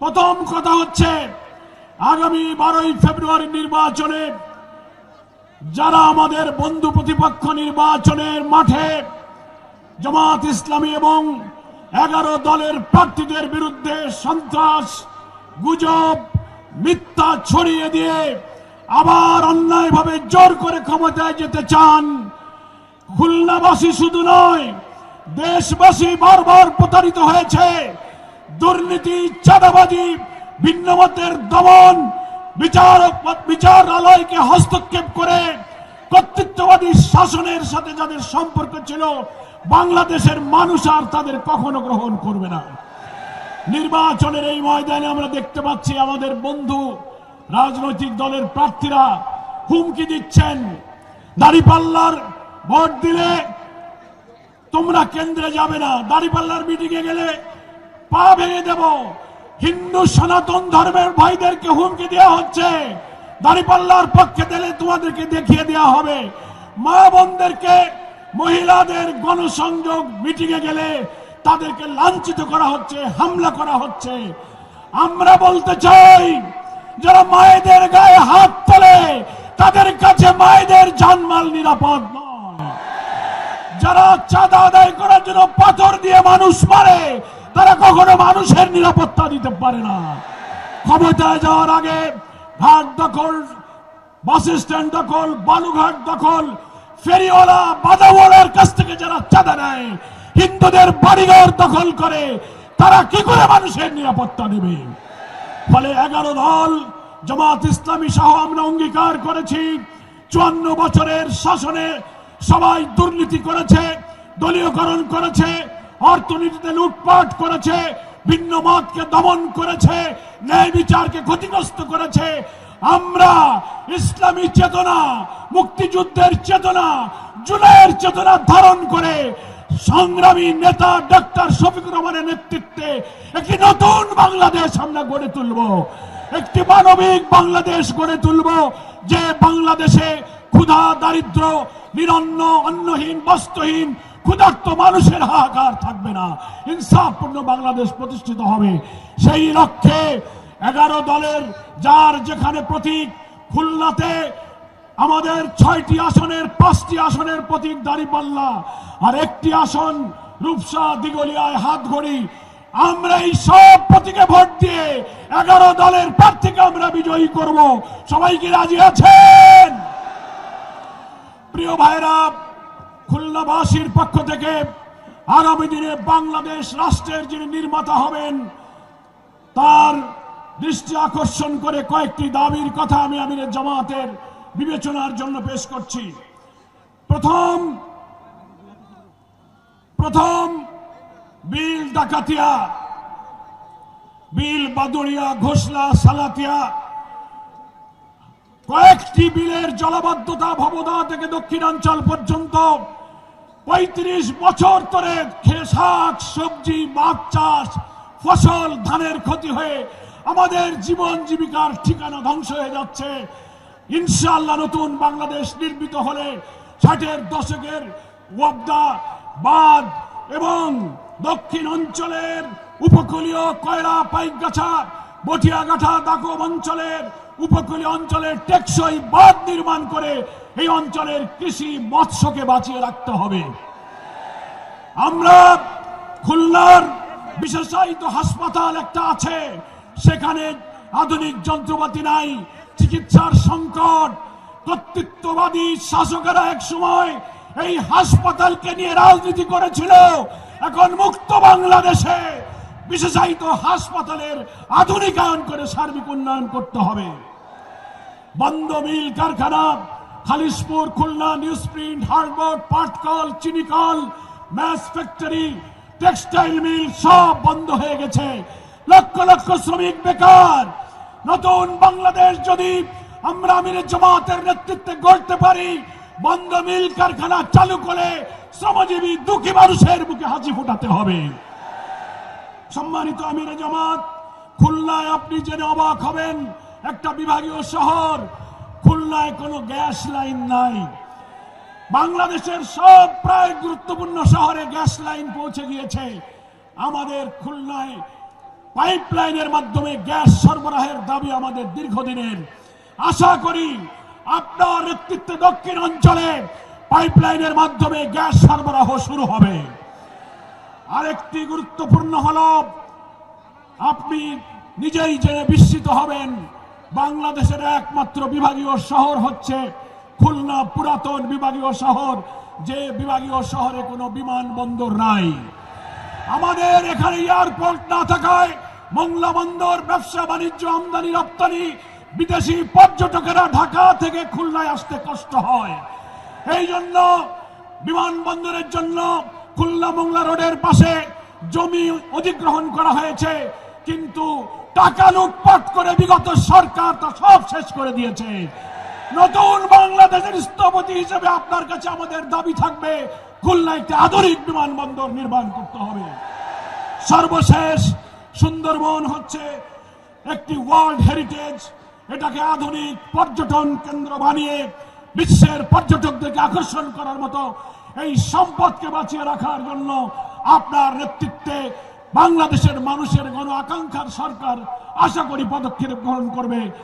প্রথম কথা হচ্ছে আগামী 12ই ফেব্রুয়ারি নির্বাচনে যারা আমাদের বন্ধু প্রতিপক্ষ নির্বাচনের মাঠে জামাত ইসলামী এবং 11 দলের প্রার্থীদের বিরুদ্ধে সন্ত্রাস গুজব মিথ্যা ছড়িয়ে দিয়ে আবার অন্যায়ভাবে জোর করে ক্ষমতায় যেতে চান, খুলনাবাসী শুধু নয় দেশবাসী বারবার প্রতারিত হয়েছে। দুর্নীতি, চাঁদাবাজি, ভিন্নমতের দমন, বিচারালয়কে হস্তক্ষেপ করে কর্তৃত্ববাদী শাসনের সাথে যাদের সম্পর্ক ছিল বাংলাদেশের মানুষ আর তাদের কখনো গ্রহণ করবে না। নির্বাচনের এই ময়দানে আমরা দেখতে পাচ্ছি আমাদের বন্ধু রাজনৈতিক দলের প্রার্থীরা হুমকি দিচ্ছেন, দাঁড়িপাল্লার ভোট দিলে তোমরা কেন্দ্রে যাবে না, দাঁড়িপাল্লার মিটিংয়ে গেলে পা ভেঙে দেব। হিন্দু সনাতন ধর্মের ভাইদেরকে হুমকি দেওয়া হচ্ছে, দাঁড়িপাল্লার পক্ষে দিলে তোমাদেরকে দেখিয়ে দেওয়া হবে। মা বোনদেরকে, মহিলাদের গণসংযোগ মিটিংয়ে গেলে তাদেরকে লাঞ্ছিত করা হচ্ছে, হামলা করা হচ্ছে। আমরা বলতে চাই যারা মায়েদের গায়ে হাত তোলে তাদের কাছে মায়েদের জানমাল নিরাপদ নয়। যারা চাঁদা আদায় করার জন্য পাথর দিয়ে মানুষ মারে তারা কখনো মানুষের নিরাপত্তা দিতে পারে না। ক্ষমতায় যাওয়ার আগে ঘাট দখল, বাস স্ট্যান্ড দখল, বালুঘাট দখল, ফেরিওয়ালা বাদাওয়ালার কাছ থেকে যারা চাঁদা নেয়, হিন্দুদের বাড়িঘর দখল করে, তারা কি করে মানুষের নিরাপত্তা দেবে? ফলে 11 দল জামাত ইসলামী সহ আমরা অঙ্গীকার করেছি 54 বছরের শাসনে সবাই দুর্নীতি করেছে, দলীয়করণ করেছে, অর্থনীতিতে লুটপাট করেছে, ভিন্ন মতকে দমন করেছে, ন্যায় বিচারকে ক্ষতিগ্রস্ত করেছে। আমরা ইসলামী চেতনা, মুক্তিযুদ্ধের চেতনা, জুলাইয়ের চেতনা ধারণ করে সংগ্রামী নেতা ডক্টর শফিকুর রহমানের নেতৃত্বে একটি নতুন বাংলাদেশ আমরা গড়ে তুলব, একটি মানবিক বাংলাদেশ গড়ে তুলব, যে বাংলাদেশে ক্ষুধা, দারিদ্র, নিরন্ন, অন্নহীন, বস্ত্রহীন, ক্ষুধার্ত মানুষের হাহাকার থাকবে না, ইনসাফপূর্ণ বাংলাদেশ প্রতিষ্ঠিত হবে। সেই লক্ষ্যে 11 দলের যার যেখানে প্রতীক, খুলনাতে আমাদের 6টি আসনের 5টি আসনের প্রতীক দাঁড়িপাল্লা, আর একটি আসন রূপসা, দিগলিয়ায়, হাতগড়ি। আমরা এই সব প্রতীকে ভোট দিয়ে 11 দলের প্রার্থীকে আমরা বিজয়ী করব। সবাই কি রাজি আছেন? প্রিয় ভাইরা, খুলনাবাসীর পক্ষ থেকে আগামী দিনে বাংলাদেশ রাষ্ট্রের যিনি নির্মাতা হবেন তার দৃষ্টি আকর্ষণ করে কয়েকটি দাবির কথা আমি আমিরের জামাতের বিবেচনার জন্য পেশ করছি। প্রথম বিল ডাকাতিয়া, বিল বাদুড়িয়া, ঘোষলা, সালাতিয়া, কয়েকটি বিলের জলাবদ্ধতা ভবদা থেকে দক্ষিণাঞ্চল পর্যন্ত 35 বছর ধরে শাক সবজি, মাছ চাষ, ফসল, ধানের ক্ষতি হয়ে আমাদের জীবন জীবিকার ঠিকানা ধ্বংস হয়ে যাচ্ছে। ইনশাআল্লাহ নতুন বাংলাদেশ নির্মিত হলে 60-এর দশকের ওয়াবদা, বাঁধ এবং দক্ষিণ অঞ্চলের উপকূলীয় কয়রা, পাইকগাছা, বটিয়াঘাটা, দাকব অঞ্চলের উপকূলীয় অঞ্চলের টেকসই বাঁধ নির্মাণ করে এই অঞ্চলের কৃষি, মৎস্যকে বাঁচিয়ে রাখতে হবে। আমরা খুলনার বিশেষায়িত হাসপাতাল একটা আছে, সেখানে আধুনিক যন্ত্রপাতি নাই, চিকিৎসার সংকট। কর্তৃত্ববাদী শাসকেরা এক সময় এই হাসপাতালকে নিয়ে রাজনীতি করেছিল। এখন মুক্ত বাংলাদেশে বিশেষায়িত হাসপাতালের আধুনিকায়ন করে সার্বিক উন্নয়ন করতে হবে। বন্ধ মিল কারখানা, খালিশপুর, খুলনা, নিউজপ্রিন্ট, হার্ডবোর্ড, পাটকল, চিনিকল, ম্যাচ ফ্যাক্টরি, টেক্সটাইল মিল সব বন্ধ হয়ে গেছে। লক্ষ লক্ষ শ্রমিক বেকার। নতুন বাংলাদেশ যদি আমরা আমিরের জামাতের নেতৃত্বে গড়তে পারি, বন্ধ মিল কারখানা চালু করে শ্রমজীবী দুঃখী মানুষের বুকে হাসি ফোটাতে হবে। সম্মানিত আমিরে জামাত, খুলনায় আপনি জেনে অবাক হবেন, একটা বিভাগীয় শহর, খুলনায় কোনো গ্যাস লাইন নাই। বাংলাদেশের সব প্রায় গুরুত্বপূর্ণ শহরে গ্যাস লাইন পৌঁছে গিয়েছে, আমাদের খুলনায় পাইপলাইনের মাধ্যমে গ্যাস সরবরাহের দাবি আমাদের দীর্ঘদিনের। আশা করি আপনার নেতৃত্বে দক্ষিণ অঞ্চলে পাইপলাইনের মাধ্যমে গ্যাস সরবরাহ শুরু হবে। আরেকটি গুরুত্বপূর্ণ হল, আপনি নিজেই জেনে বিস্মিত হবেন, বাংলাদেশের একমাত্র বিভাগীয় শহর হচ্ছে খুলনা, পুরাতন বিভাগীয় শহর, যে বিভাগীয় শহরে কোনো বিমানবন্দর নাই। আমাদের এখানে এয়ারপোর্ট না থাকায় মোংলা বন্দর, ব্যবসা বাণিজ্য, আমদানি রপ্তানি, বিদেশি পর্যটকেরা ঢাকা থেকে খুলনায় আসতে কষ্ট হয়। এই জন্য বিমানবন্দরের জন্য খুলনা মোংলা রোডের পাশে জমি অধিগ্রহণ করা হয়েছে, কিন্তু টাকা লুটপাট করে বিগত সরকার তা সব শেষ করে দিয়েছে। নতুন বাংলাদেশের স্থপতি হিসেবে আপনার কাছে আমাদের দাবি থাকবে, খুলনায় একটি আধুনিক বিমানবন্দর নির্মাণ করতে হবে। সর্বশেষ, সুন্দরবন হচ্ছে একটি ওয়ার্ল্ড হেরিটেজ, এটাকে আধুনিক পর্যটন কেন্দ্র বানিয়ে বিশ্বের পর্যটকদেরকে আকর্ষণ করার মতো এই সম্পদকে বাঁচিয়ে রাখার জন্য আপনার নেতৃত্বে বাংলাদেশের মানুষের গণ আকাঙ্ক্ষার সরকার আশা করি পদক্ষেপ গ্রহণ করবে।